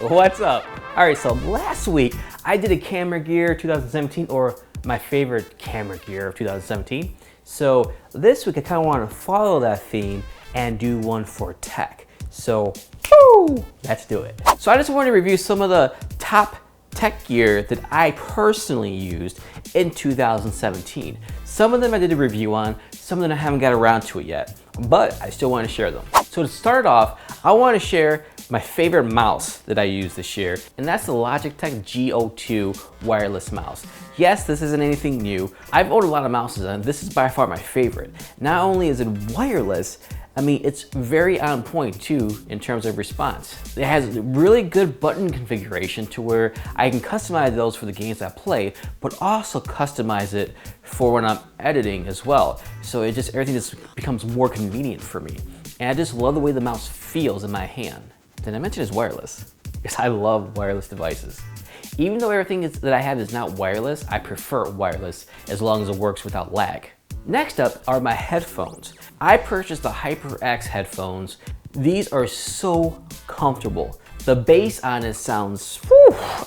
What's up? All right, so last week I did a camera gear 2017, or my favorite camera gear of 2017. So this week I kind of want to follow that theme and do one for tech. So woo, let's do it. So I just want to review some of the top tech gear that I personally used in 2017. Some of them I did a review on, some of them I haven't got around to it yet, but I still want to share them. So to start off, I want to share my favorite mouse that I used this year, and that's the Logitech G02 wireless mouse. Yes, this isn't anything new. I've owned a lot of mouses and this is by far my favorite. Not only is it wireless, I mean, it's very on point too in terms of response. It has really good button configuration to where I can customize those for the games I play, but also customize it for when I'm editing as well. So everything just becomes more convenient for me. And I just love the way the mouse feels in my hand. Did I mention it's wireless? Because I love wireless devices. Even though everything that I have is not wireless, I prefer wireless as long as it works without lag. Next up are my headphones. I purchased the HyperX headphones. These are so comfortable. The bass on it sounds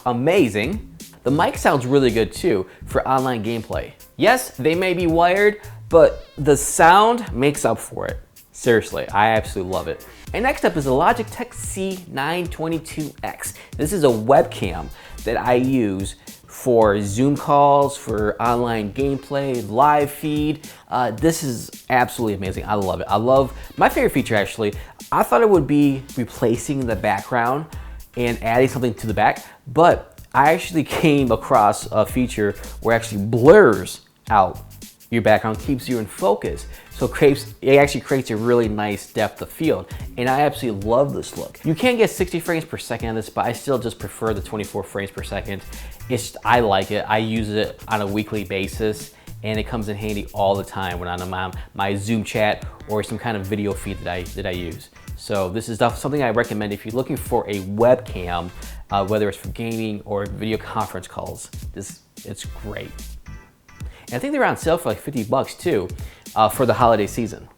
amazing. The mic sounds really good too for online gameplay. Yes, they may be wired, but the sound makes up for it. Seriously, I absolutely love it. And next up is the Logitech C920X. This is a webcam that I use for Zoom calls, for online gameplay, live feed. This is absolutely amazing. I love it. My favorite feature actually, I thought it would be replacing the background and adding something to the back, but I actually came across a feature where it actually blurs out your background, keeps you in focus. So it actually creates a really nice depth of field. And I absolutely love this look. You can get 60 frames per second on this, but I still just prefer the 24 frames per second. I like it. I use it on a weekly basis and it comes in handy all the time when I'm on my Zoom chat or some kind of video feed that I use. So this is something I recommend if you're looking for a webcam, whether it's for gaming or video conference calls. It's great. And I think they're on sale for like 50 bucks too for the holiday season.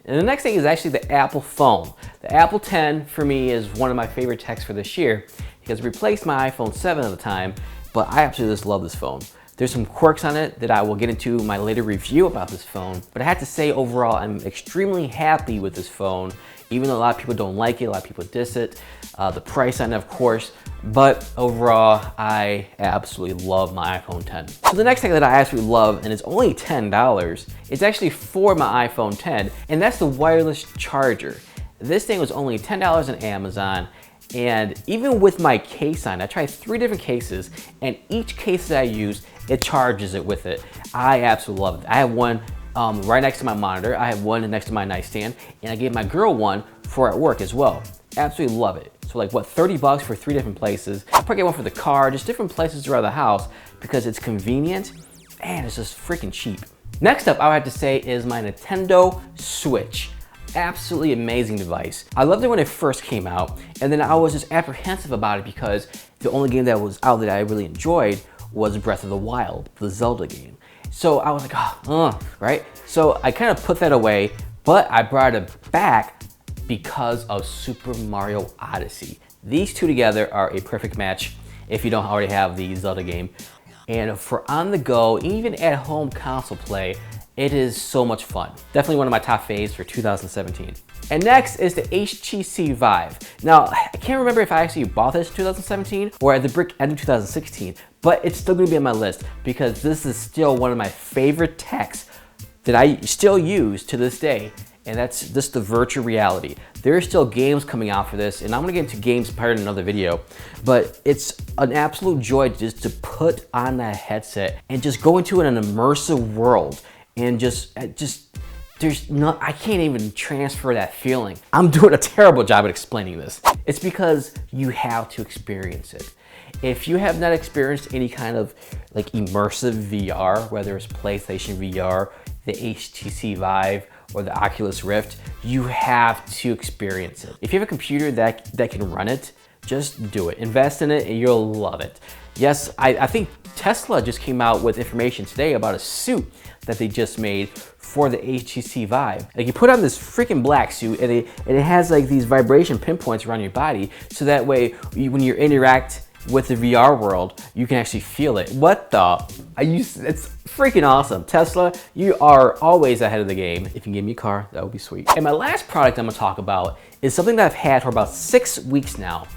And the next thing is actually the Apple phone. The Apple 10 for me is one of my favorite techs for this year because it replaced my iPhone 7 at the time, but I absolutely just love this phone. There's some quirks on it that I will get into in my later review about this phone, but I have to say overall I'm extremely happy with this phone, even though a lot of people don't like it, a lot of people diss it, the price on it of course, but overall I absolutely love my iPhone 10. So the next thing that I absolutely love, and it's only $10, it's actually for my iPhone 10, and that's the wireless charger. This thing was only $10 on Amazon, and even with my case on, I tried 3 different cases, and each case that I use, it charges it with it. I absolutely love it. I have one right next to my monitor, I have one next to my nightstand, and I gave my girl one for at work as well. Absolutely love it. So like what, 30 bucks for 3 different places. I'll probably get one for the car, just different places around the house because it's convenient and it's just freaking cheap. Next up, I would have to say is my Nintendo Switch. Absolutely amazing device. I loved it when it first came out, and then I was just apprehensive about it because the only game that was out that I really enjoyed was Breath of the Wild, the Zelda game. So I was like, right? So I kind of put that away, but I brought it back because of Super Mario Odyssey. These two together are a perfect match if you don't already have the Zelda game. And for on the go, even at home console play, it is so much fun. Definitely one of my top faves for 2017. And next is the HTC Vive. Now, I can't remember if I actually bought this in 2017 or at the end of 2016, but it's still gonna be on my list because this is still one of my favorite techs that I still use to this day, and that's just the virtual reality. There are still games coming out for this, and I'm gonna get into games part in another video, but it's an absolute joy just to put on that headset and just go into an immersive world and I can't even transfer that feeling. I'm doing a terrible job at explaining this. It's because you have to experience it. If you have not experienced any kind of like immersive VR, whether it's PlayStation VR, the HTC Vive, or the Oculus Rift, you have to experience it. If you have a computer that can run it, just do it. Invest in it and you'll love it. Yes, I think Tesla just came out with information today about a suit that they just made for the HTC Vive. Like you put on this freaking black suit and it has like these vibration pinpoints around your body, so that way when you interact with the VR world, you can actually feel it. What the? It's freaking awesome. Tesla, you are always ahead of the game. If you can give me a car, that would be sweet. And my last product I'm gonna talk about is something that I've had for about 6 weeks now.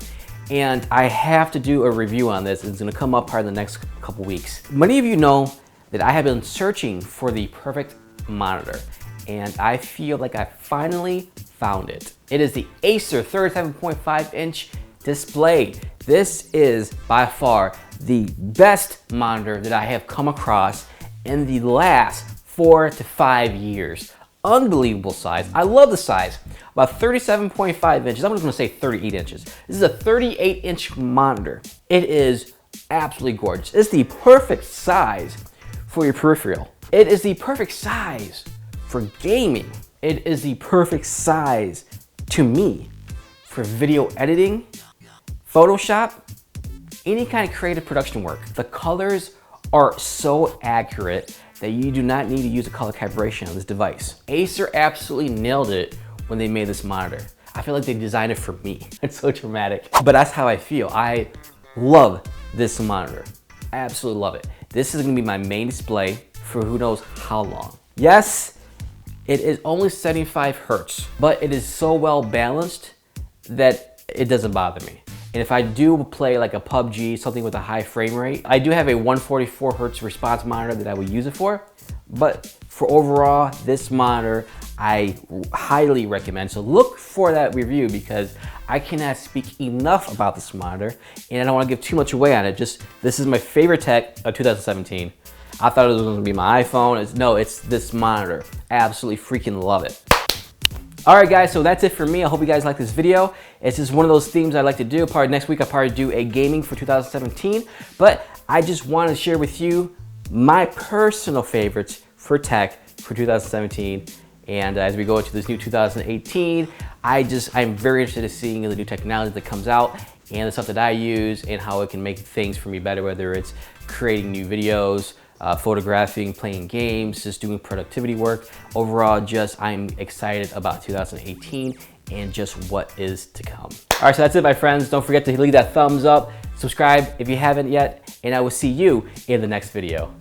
And I have to do a review on this. It's gonna come up probably in the next couple weeks. Many of you know that I have been searching for the perfect monitor, and I feel like I finally found it. It is the Acer 37.5-inch display. This is by far the best monitor that I have come across in the last 4 to 5 years. Unbelievable size. I love the size. About 37.5 inches. I'm just gonna say 38 inches. This is a 38-inch monitor. It is absolutely gorgeous. It's the perfect size for your peripheral. It is the perfect size for gaming. It is the perfect size to me for video editing, Photoshop, any kind of creative production work. The colors are so accurate that you do not need to use a color calibration on this device. Acer absolutely nailed it when they made this monitor. I feel like they designed it for me. It's so dramatic, but that's how I feel. I love this monitor. I absolutely love it. This is gonna be my main display for who knows how long. Yes, it is only 75 Hertz, but it is so well balanced that it doesn't bother me. And if I do play like a PUBG, something with a high frame rate, I do have a 144 Hertz response monitor that I would use it for. But for overall, this monitor, I highly recommend. So look for that review because I cannot speak enough about this monitor and I don't want to give too much away on it. Just, this is my favorite tech of 2017. I thought it was going to be my iPhone. No, it's this monitor. Absolutely freaking love it. All right, guys, so that's it for me. I hope you guys like this video. It's just one of those themes I like to do. Probably next week I'll probably do a gaming for 2017, but I just want to share with you my personal favorites for tech for 2017. And as we go into this new 2018, I'm very interested in seeing the new technology that comes out and the stuff that I use and how it can make things for me better, whether it's creating new videos, photographing, playing games, just doing productivity work. Overall, I'm excited about 2018 and just what is to come. All right, so that's it, my friends. Don't forget to leave that thumbs up, subscribe if you haven't yet, and I will see you in the next video.